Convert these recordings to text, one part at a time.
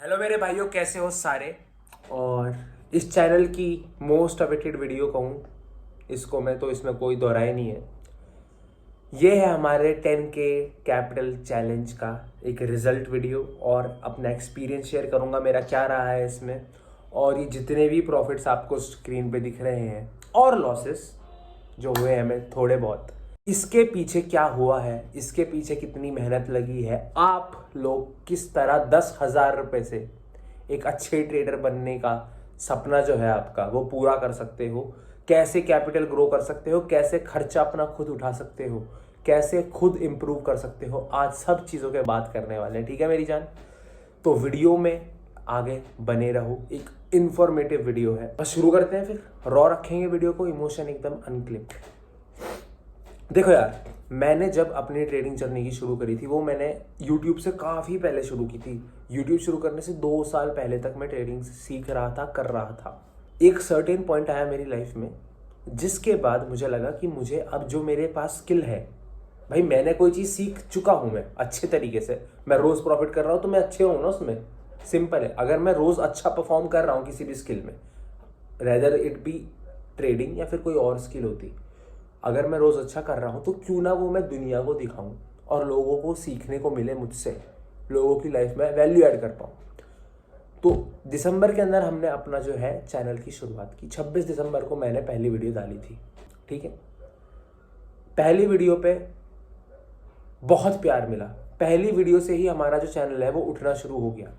Hello मेरे भाइयों, कैसे हो सारे। और इस चैनल की मोस्ट अवेटेड वीडियो कहूँ इसको मैं, तो इसमें कोई दोहराई नहीं है। ये है हमारे 10K कैपिटल चैलेंज का एक रिजल्ट वीडियो और अपना एक्सपीरियंस शेयर करूँगा मेरा क्या रहा है इसमें। और ये जितने भी प्रॉफिट्स आपको स्क्रीन पे दिख रहे हैं और लॉसेस जो हुए हैं हमें थोड़े बहुत, इसके पीछे क्या हुआ है, इसके पीछे कितनी मेहनत लगी है, आप लोग किस तरह 10,000 रुपये से एक अच्छे ट्रेडर बनने का सपना जो है आपका वो पूरा कर सकते हो, कैसे कैपिटल ग्रो कर सकते हो, कैसे खर्चा अपना खुद उठा सकते हो, कैसे खुद इंप्रूव कर सकते हो। आज सब चीज़ों के बात करने वाले हैं, ठीक है मेरी जान। तो वीडियो में आगे बने रहो, एक इंफॉर्मेटिव वीडियो है। बस शुरू करते हैं, फिर रॉ रखेंगे वीडियो को, इमोशन एकदम अनक्लिप्ड। देखो यार, मैंने जब अपनी ट्रेडिंग जर्नी की शुरू करी थी वो मैंने यूट्यूब से काफ़ी पहले शुरू की थी। यूट्यूब शुरू करने से 2 साल पहले तक मैं ट्रेडिंग सीख रहा था, कर रहा था। एक सर्टेन पॉइंट आया मेरी लाइफ में जिसके बाद मुझे लगा कि मुझे अब जो मेरे पास स्किल है, भाई मैंने कोई चीज़ सीख चुका हूँ मैं अच्छे तरीके से, मैं रोज़ प्रॉफिट कर रहा हूँ तो मैं अच्छे हूँ ना उसमें। सिंपल है, अगर मैं रोज़ अच्छा परफॉर्म कर रहा हूँ किसी भी स्किल में, रेदर इट बी ट्रेडिंग या फिर कोई और स्किल होती, अगर मैं रोज़ अच्छा कर रहा हूँ तो क्यों ना वो मैं दुनिया को दिखाऊं और लोगों को सीखने को मिले मुझसे, लोगों की लाइफ में वैल्यू ऐड कर पाऊँ। तो दिसंबर के अंदर हमने अपना जो है चैनल की शुरुआत की। 26 दिसंबर को मैंने पहली वीडियो डाली थी, ठीक है। पहली वीडियो पे बहुत प्यार मिला, पहली वीडियो से ही हमारा जो चैनल है वो उठना शुरू हो गया।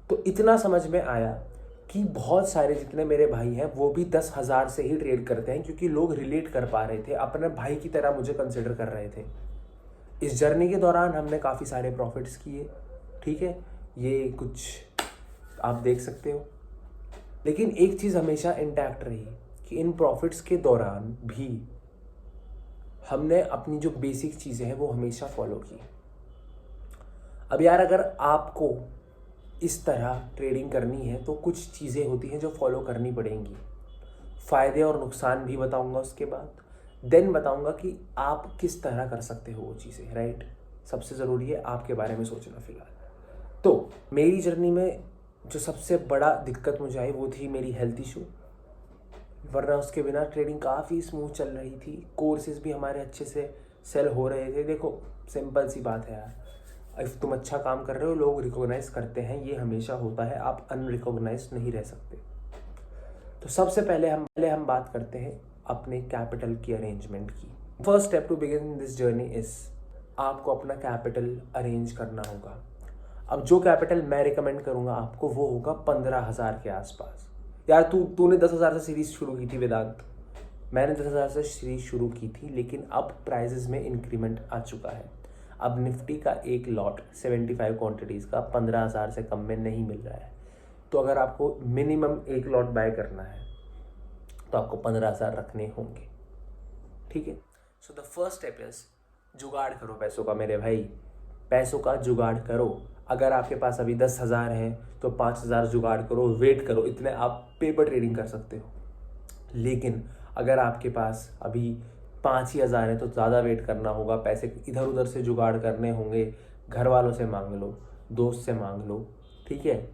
तो इतना समझ में आया कि बहुत सारे जितने मेरे भाई हैं वो भी 10,000 से ही ट्रेड करते हैं, क्योंकि लोग रिलेट कर पा रहे थे, अपने भाई की तरह मुझे कंसिडर कर रहे थे। इस जर्नी के दौरान हमने काफ़ी सारे प्रॉफिट्स किए, ठीक है, ये कुछ आप देख सकते हो। लेकिन एक चीज़ हमेशा इंटैक्ट रही कि इन प्रॉफिट्स के दौरान भी हमने अपनी जो बेसिक चीज़ें हैं वो हमेशा फॉलो की। अब यार, अगर आपको इस तरह ट्रेडिंग करनी है तो कुछ चीज़ें होती हैं जो फॉलो करनी पड़ेंगी। फ़ायदे और नुकसान भी बताऊंगा, उसके बाद देन बताऊंगा कि आप किस तरह कर सकते हो वो चीज़ें, राइट। सबसे ज़रूरी है आपके बारे में सोचना फिलहाल। तो मेरी जर्नी में जो सबसे बड़ा दिक्कत मुझे आई वो थी मेरी हेल्थ इशू, वरना उसके बिना ट्रेडिंग काफ़ी स्मूथ चल रही थी। कोर्सेज भी हमारे अच्छे से सेल हो रहे थे। देखो सिंपल सी बात है यार, इफ़ तुम अच्छा काम कर रहे हो लोग रिकॉग्नाइज करते हैं, ये हमेशा होता है, आप अनरिकॉग्नाइज नहीं रह सकते। तो सबसे पहले हम बात करते हैं अपने कैपिटल की अरेंजमेंट की। First step to begin this journey is, आपको अपना कैपिटल अरेंज करना होगा। अब जो कैपिटल मैं रिकमेंड करूंगा आपको वो होगा 15,000 के आसपास। यार तूने 10,000 से सीरीज शुरू की थी वेदांत, मैंने 10,000 से सीरीज शुरू की थी, लेकिन अब प्राइजेस में इंक्रीमेंट आ चुका है। अब निफ्टी का एक लॉट 75 क्वांटिटीज़ का 15,000 से कम में नहीं मिल रहा है। तो अगर आपको मिनिमम एक लॉट बाय करना है तो आपको 15,000 रखने होंगे, ठीक है। So the first step is, जुगाड़ करो पैसों का मेरे भाई, पैसों का जुगाड़ करो। अगर आपके पास अभी 10,000 है तो 5,000 जुगाड़ करो, वेट करो, इतने आप पेपर ट्रेडिंग कर सकते हो। लेकिन अगर आपके पास अभी 5 ही हज़ार है तो ज़्यादा वेट करना होगा, पैसे इधर उधर से जुगाड़ करने होंगे, घर वालों से मांग लो, दोस्त से मांग लो, ठीक है।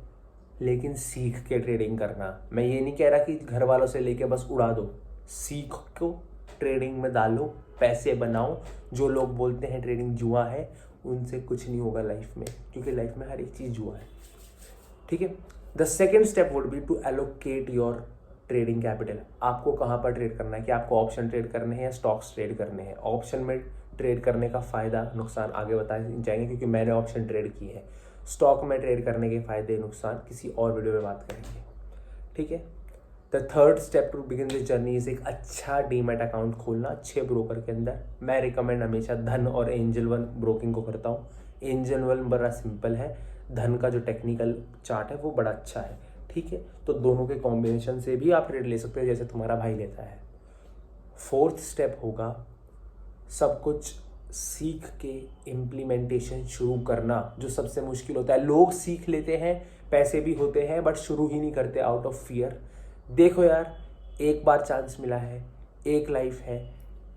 लेकिन सीख के ट्रेडिंग करना, मैं ये नहीं कह रहा कि घर वालों से लेके बस उड़ा दो, सीख को ट्रेडिंग में डालो, पैसे बनाओ। जो लोग बोलते हैं ट्रेडिंग जुआ है, उनसे कुछ नहीं होगा लाइफ में, क्योंकि लाइफ में हर एक चीज़ जुआ है, ठीक है। The second step would be to allocate your trading capital. आपको कहाँ पर ट्रेड करना है, कि आपको ऑप्शन ट्रेड करने हैं या स्टॉक्स ट्रेड करने हैं। ऑप्शन में ट्रेड करने का फ़ायदा नुकसान आगे बताए जाएंगे, क्योंकि मैंने ऑप्शन ट्रेड की है। स्टॉक में ट्रेड करने के फ़ायदे नुकसान किसी और वीडियो में बात करेंगे, ठीक है। The third step to begin this journey is, एक अच्छा डीमैट अकाउंट खोलना अच्छे ब्रोकर के अंदर। मैं रिकमेंड हमेशा धन और एंजल वन ब्रोकिंग को करता हूँ। एंजल वन बड़ा सिंपल है, धन का जो टेक्निकल चार्ट है वो बड़ा अच्छा है, ठीक है। तो दोनों के कॉम्बिनेशन से भी आप ट्रेड ले सकते हो, जैसे तुम्हारा भाई लेता है। फोर्थ स्टेप होगा सब कुछ सीख के इम्प्लीमेंटेशन शुरू करना, जो सबसे मुश्किल होता है। लोग सीख लेते हैं, पैसे भी होते हैं, बट शुरू ही नहीं करते आउट ऑफ फियर। देखो यार, एक बार चांस मिला है, एक लाइफ है,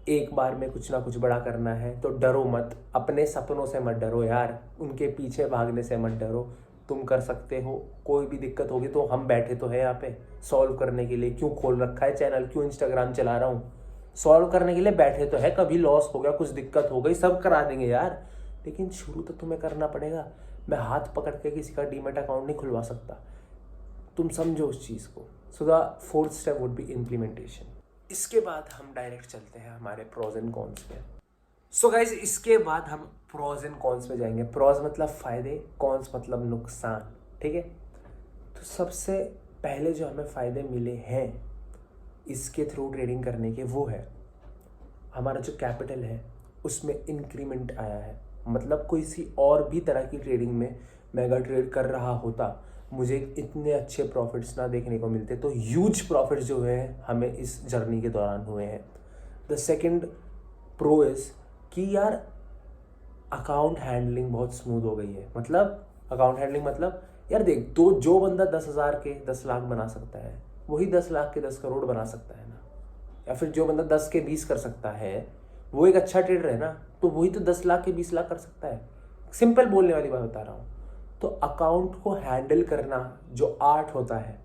एक बार में कुछ ना कुछ बड़ा करना है, तो डरो मत, अपने सपनों से मत डरो यार, उनके पीछे भागने से मत डरो। तुम कर सकते हो। कोई भी दिक्कत होगी तो हम बैठे तो है यहाँ पे सॉल्व करने के लिए। क्यों खोल रखा है चैनल, क्यों इंस्टाग्राम चला रहा हूँ? सॉल्व करने के लिए बैठे तो है। कभी लॉस हो गया, कुछ दिक्कत हो गई, सब करा देंगे यार, लेकिन शुरू तो तुम्हें करना पड़ेगा। मैं हाथ पकड़ के किसी का डीमैट अकाउंट नहीं खुलवा सकता, तुम समझो उस चीज़ को। सो the fourth step would B implementation. इसके बाद हम डायरेक्ट चलते हैं हमारे प्रोज एंड कॉन्स पे। सो गाइज, इसके बाद हम प्रोज एंड कॉन्स पे जाएंगे। प्रोज मतलब फायदे, कॉन्स मतलब नुकसान, ठीक है। तो सबसे पहले जो हमें फायदे मिले हैं इसके थ्रू ट्रेडिंग करने के, वो है हमारा जो कैपिटल है उसमें इंक्रीमेंट आया है। मतलब कोई सी और भी तरह की ट्रेडिंग में मैं अगर ट्रेड कर रहा होता, मुझे इतने अच्छे प्रॉफिट्स ना देखने को मिलते। तो ह्यूज प्रॉफिट्स जो है हमें इस जर्नी के दौरान हुए हैं। द सेकंड प्रो इज़ कि यार अकाउंट हैंडलिंग बहुत स्मूथ हो गई है। मतलब अकाउंट हैंडलिंग मतलब यार देख, तो जो बंदा 10,000 के 10 लाख बना सकता है, वही 10 लाख के 10 करोड़ बना सकता है ना। या फिर जो बंदा 10 के 20 कर सकता है वो एक अच्छा ट्रेडर है ना, तो वही तो 10 लाख के 20 लाख कर सकता है। सिंपल बोलने वाली बात बता रहा हूँ। तो अकाउंट को हैंडल करना जो आर्ट होता है,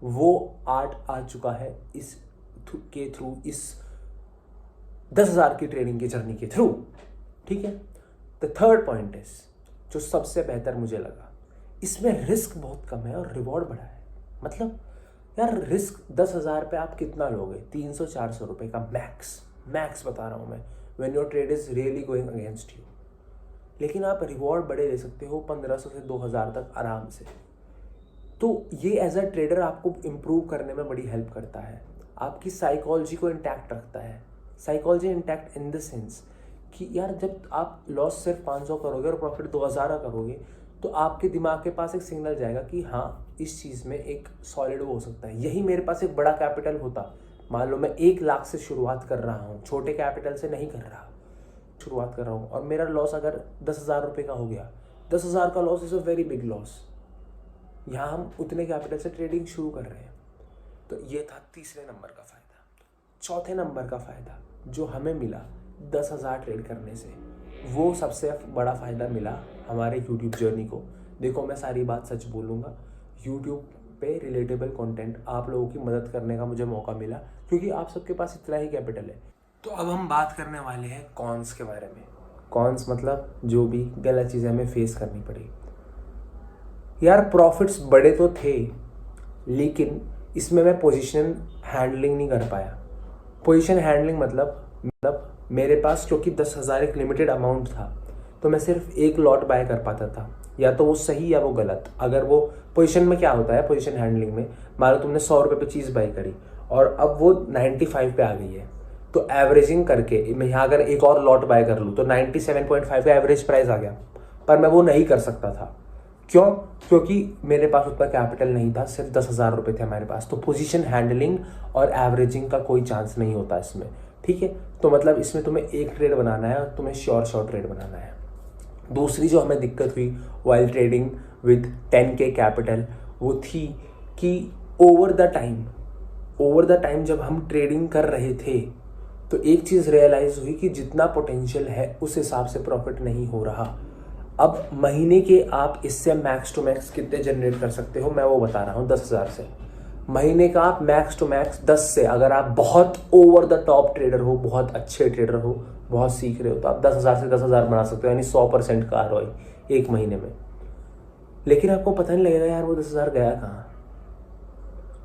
वो आर्ट आ चुका है इस के थ्रू, इस 10,000 की ट्रेडिंग की जर्नी के थ्रू, ठीक है। द थर्ड पॉइंट इज, जो सबसे बेहतर मुझे लगा, इसमें रिस्क बहुत कम है और रिवॉर्ड बड़ा है। मतलब यार रिस्क 10,000 पे आप कितना लोगे? 300-400 रुपये का मैक्स बता रहा हूँ मैं, when your trade is really going against you. लेकिन आप रिवॉर्ड बड़े ले सकते हो 1500 से 2000 तक आराम से। तो ये एज अ ट्रेडर आपको इम्प्रूव करने में बड़ी हेल्प करता है, आपकी साइकोलॉजी को इंटैक्ट रखता है। Psychology intact in the sense कि यार जब आप लॉस सिर्फ 500 करोगे और प्रॉफिट 2000 करोगे, तो आपके दिमाग के पास एक सिग्नल जाएगा कि हाँ, इस चीज़ में एक सॉलिड वो हो सकता है। यही मेरे पास एक बड़ा कैपिटल होता, मान लो मैं 1 लाख से शुरुआत कर रहा हूँ, छोटे कैपिटल से नहीं कर रहा, शुरुआत कर रहा हूँ, और मेरा लॉस अगर 10,000 रुपये का हो गया, 10,000 का loss is a very big loss. यहाँ हम उतने कैपिटल से ट्रेडिंग शुरू कर रहे हैं। तो ये था तीसरे नंबर का फ़ायदा। चौथे नंबर का फ़ायदा जो हमें मिला 10,000 ट्रेड करने से, वो सबसे बड़ा फ़ायदा मिला हमारे यूट्यूब जर्नी को। देखो, मैं सारी बात सच बोलूँगा, यूट्यूब पे रिलेटेबल कंटेंट आप लोगों की मदद करने का मुझे मौका मिला, क्योंकि आप सबके पास इतना ही कैपिटल है। तो अब हम बात करने वाले हैं कॉन्स के बारे में। कॉन्स मतलब जो भी गलत चीज़ें हमें फेस करनी पड़ी। यार प्रॉफिट्स बड़े तो थे, लेकिन इसमें मैं पोजीशन हैंडलिंग नहीं कर पाया। पोजीशन हैंडलिंग मतलब मेरे पास, क्योंकि 10,000 एक लिमिटेड अमाउंट था, तो मैं सिर्फ एक लॉट बाय कर पाता था, या तो वो सही या वो गलत। अगर वो पोजीशन में क्या होता है, पोजीशन हैंडलिंग में मान लो तुमने 100 रुपये पे चीज़ बाय करी और अब वो 95 पे आ गई है, तो एवरेजिंग करके मैं यहाँ अगर एक और लॉट बाय कर लूँ तो 97.5 का एवरेज प्राइस आ गया, पर मैं वो नहीं कर सकता था। क्यों? क्योंकि मेरे पास उतना कैपिटल नहीं था, सिर्फ 10,000 रुपये थे हमारे पास। तो पोजीशन हैंडलिंग और एवरेजिंग का कोई चांस नहीं होता इसमें, ठीक है। तो मतलब इसमें तुम्हें एक ट्रेड बनाना है और तुम्हें श्योर ट्रेड बनाना है। दूसरी जो हमें दिक्कत हुई while trading with 10K capital, वो थी कि ओवर द टाइम जब हम ट्रेडिंग कर रहे थे, तो एक चीज़ रियलाइज़ हुई कि जितना पोटेंशियल है उस हिसाब से प्रॉफिट नहीं हो रहा। अब महीने के आप इससे मैक्स टू मैक्स कितने जनरेट कर सकते हो, मैं वो बता रहा हूँ। 10,000 से महीने का आप मैक्स टू मैक्स 10 से, अगर आप बहुत ओवर द टॉप ट्रेडर हो, बहुत अच्छे ट्रेडर हो, बहुत सीख रहे हो, तो आप 10,000 से 10,000 बना सकते हो, यानी 100% का ROI एक महीने में। लेकिन आपको पता नहीं लगेगा यार वो 10,000 गया कहाँ,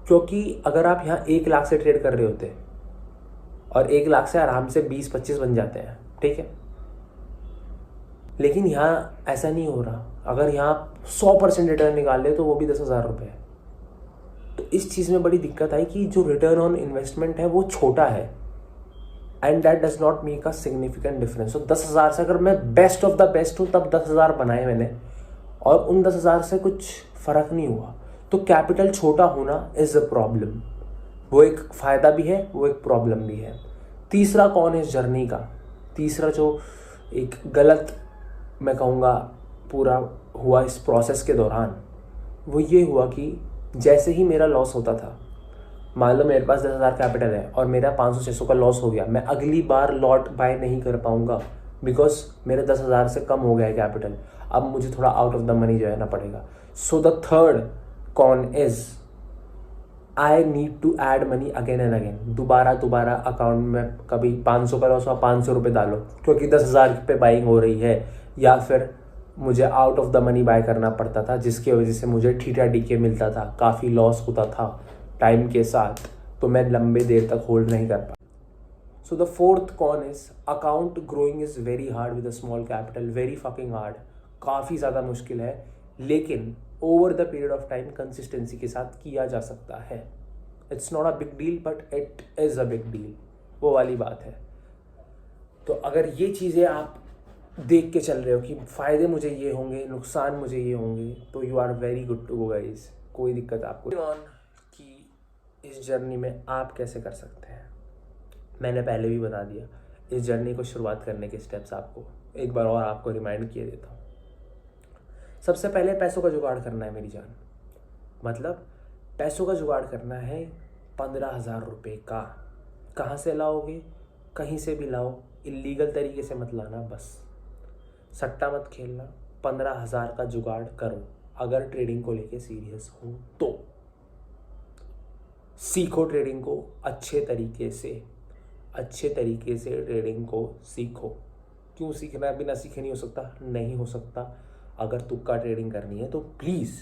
क्योंकि अगर आप यहाँ 1 लाख से ट्रेड कर रहे होते और 1 लाख से आराम से 20-25 बन जाते हैं, ठीक है। लेकिन यहाँ ऐसा नहीं हो रहा। अगर यहाँ 100% रिटर्न निकाल ले तो वो भी 10,000 रुपये है। तो इस चीज़ में बड़ी दिक्कत आई कि जो रिटर्न ऑन इन्वेस्टमेंट है वो छोटा है, and that does not make a significant difference. तो 10,000 से अगर मैं बेस्ट ऑफ द बेस्ट हूँ, तब 10,000 बनाए मैंने, और उन 10,000 से कुछ फ़र्क नहीं हुआ। तो कैपिटल छोटा होना इज़ अ प्रॉब्लम। वो एक फ़ायदा भी है, वो एक प्रॉब्लम भी है। तीसरा कौन है इस जर्नी का? तीसरा जो एक गलत मैं कहूँगा पूरा हुआ इस प्रोसेस के दौरान, वो ये हुआ कि जैसे ही मेरा लॉस होता था, मान लो मेरे पास 10,000 कैपिटल है और मेरा 500-600 का लॉस हो गया, मैं अगली बार लॉट बाय नहीं कर पाऊँगा, बिकॉज मेरे 10,000 से कम हो गया है कैपिटल। अब मुझे थोड़ा आउट ऑफ द मनी जो है ना पड़ेगा. So the third con is I need to add money again and again. दोबारा अकाउंट में कभी 500 का लॉस हुआ, 500 रुपये डालो क्योंकि 10,000 पे बाइंग हो रही है, या फिर मुझे out of the money by करना पड़ता था जिसकी वजह से मुझे ठीठा डीके मिलता था, काफ़ी लॉस होता था टाइम के साथ, तो मैं लंबे देर तक होल्ड नहीं कर पाया. So the fourth con is account growing is very hard with a small capital, very fucking hard, काफ़ी ज़्यादा मुश्किल है, लेकिन over the period of time consistency के साथ किया जा सकता है. It's not a big deal but it is a big deal, वो वाली बात है. तो अगर ये चीज़ें आप देख के चल रहे हो कि फ़ायदे मुझे ये होंगे, नुकसान मुझे ये होंगे, तो you are very good to go guys, कोई दिक्कत आपको ऑन कि इस जर्नी में आप कैसे कर सकते हैं. मैंने पहले भी बता दिया. इस जर्नी को शुरुआत करने के स्टेप्स आपको एक बार और आपको रिमाइंड किए देता हूँ. सबसे पहले पैसों का जुगाड़ करना है मेरी जान. मतलब पैसों का जुगाड़ करना है 15,000 रुपये का. कहाँ से लाओगे? कहीं से भी लाओ, इलीगल तरीके से मत लाना, बस सट्टा मत खेलना. 15,000 का जुगाड़ करो अगर ट्रेडिंग को लेके सीरियस हो तो. सीखो ट्रेडिंग को अच्छे तरीके से ट्रेडिंग को सीखो. क्यों सीखना है? बिना सीखे नहीं हो सकता, नहीं हो सकता. अगर तुक्का ट्रेडिंग करनी है तो प्लीज़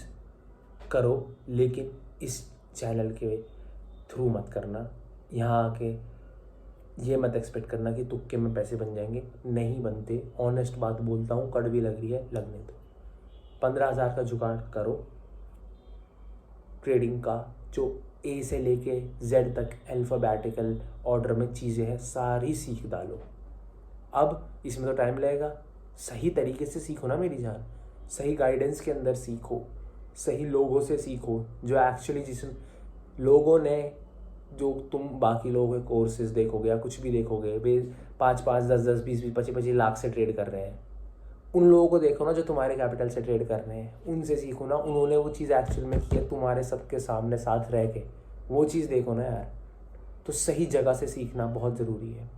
करो, लेकिन इस चैनल के थ्रू मत करना. यहाँ आके ये मत एक्सपेक्ट करना कि तुक्के में पैसे बन जाएंगे, नहीं बनते. ऑनेस्ट बात बोलता हूँ, कड़वी लग रही है, लगने दो. 15,000 का जुगाड़ करो. ट्रेडिंग का जो ए से लेके जेड तक अल्फ़ाबेटिकल ऑर्डर में चीज़ें हैं सारी सीख डालो. अब इसमें तो टाइम लगेगा, सही तरीके से सीखो ना मेरी जान, सही गाइडेंस के अंदर सीखो, सही लोगों से सीखो जो एक्चुअली जिस लोगों ने, जो तुम बाकी लोगों के कोर्सेज देखोगे या कुछ भी देखोगे, वे 5-5, 10-10, 20-20, 25-25 लाख से ट्रेड कर रहे हैं. उन लोगों को देखो ना जो तुम्हारे कैपिटल से ट्रेड कर रहे हैं, उनसे सीखो ना. उन्होंने वो चीज़ एक्चुअल में की है तुम्हारे सबके सामने साथ रह के, वो चीज़ देखो ना यार. तो सही जगह से सीखना बहुत ज़रूरी है.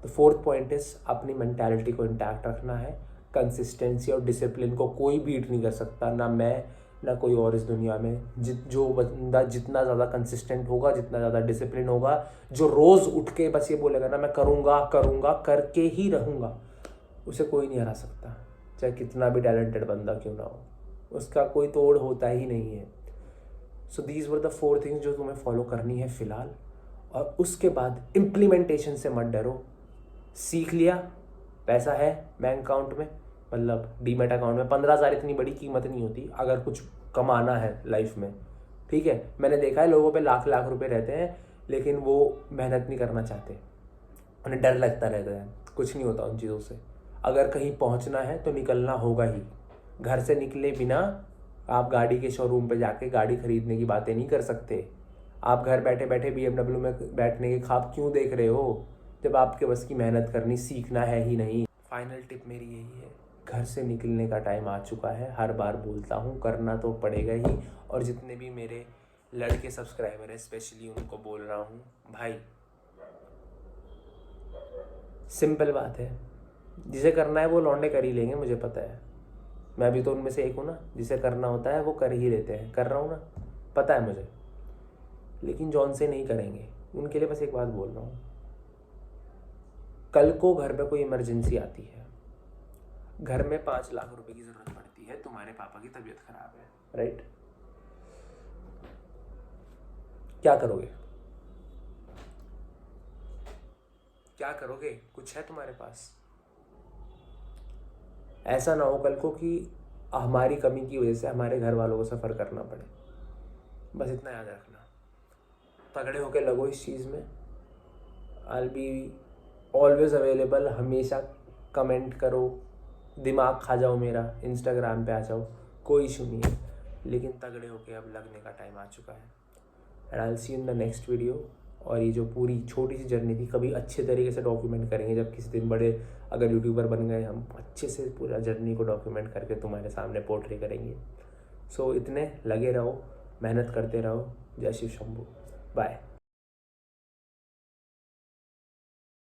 तो फोर्थ पॉइंट इज अपनी मेंटालिटी को इंटैक्ट रखना है. कंसिस्टेंसी और डिसिप्लिन को कोई बीट नहीं कर सकता, ना मैं ना कोई और इस दुनिया में. जो बंदा जितना ज़्यादा कंसिस्टेंट होगा, जितना ज़्यादा डिसिप्लिन होगा, जो रोज़ उठ के बस ये बोलेगा ना मैं करूँगा करके ही रहूँगा, उसे कोई नहीं हरा सकता, चाहे कितना भी टैलेंटेड बंदा क्यों ना हो. उसका कोई तोड़ होता ही नहीं है. So these were the 4 things जो तुम्हें फॉलो करनी है फ़िलहाल. और उसके बाद इम्प्लीमेंटेशन से मत डरो. सीख लिया, पैसा है बैंक अकाउंट में, मतलब डीमेट अकाउंट में. 15,000 इतनी बड़ी कीमत नहीं होती अगर कुछ कमाना है लाइफ में, ठीक है. मैंने देखा है लोगों पे लाख लाख रुपए रहते हैं, लेकिन वो मेहनत नहीं करना चाहते, उन्हें डर लगता रहता है. कुछ नहीं होता उन चीज़ों से. अगर कहीं पहुंचना है तो निकलना होगा ही. घर से निकले बिना आप गाड़ी के शोरूम पे जाके गाड़ी खरीदने की बातें नहीं कर सकते. आप घर बैठे बैठे BMW में बैठने के ख्वाब क्यों देख रहे हो जब आपके बस की मेहनत करनी सीखना है ही नहीं. फाइनल टिप मेरी यही है, घर से निकलने का टाइम आ चुका है. हर बार बोलता हूँ, करना तो पड़ेगा ही. और जितने भी मेरे लड़के सब्सक्राइबर हैं स्पेशली उनको बोल रहा हूँ, भाई सिंपल बात है, जिसे करना है वो लौंडे कर ही लेंगे, मुझे पता है. मैं भी तो उनमें से एक हूँ ना, जिसे करना होता है वो कर ही लेते हैं. कर रहा हूँ ना, पता है मुझे. लेकिन जॉन से नहीं करेंगे, उनके लिए बस एक बात बोल रहा हूँ. कल को घर में कोई इमरजेंसी आती है, घर में 5 लाख रुपए की जरूरत पड़ती है, तुम्हारे पापा की तबीयत खराब है, राइट? क्या करोगे? क्या करोगे? कुछ है तुम्हारे पास? ऐसा ना हो कल को कि हमारी कमी की वजह से हमारे घर वालों को सफ़र करना पड़े. बस इतना याद रखना. तगड़े होके लगो इस चीज़ में. आई बी ऑलवेज अवेलेबल. हमेशा कमेंट करो, दिमाग खा जाओ मेरा, इंस्टाग्राम पे आ जाओ, कोई इशू नहीं है. लेकिन तगड़े होके अब लगने का टाइम आ चुका है. And I will see in the next video. और ये जो पूरी छोटी सी जर्नी थी, कभी अच्छे तरीके से डॉक्यूमेंट करेंगे जब किसी दिन बड़े अगर यूट्यूबर बन गए हम, अच्छे से पूरा जर्नी को डॉक्यूमेंट करके तुम्हारे सामने पोर्ट्रे करेंगे. सो इतने लगे रहो, मेहनत करते रहो. जय शिव शंभू. बाय.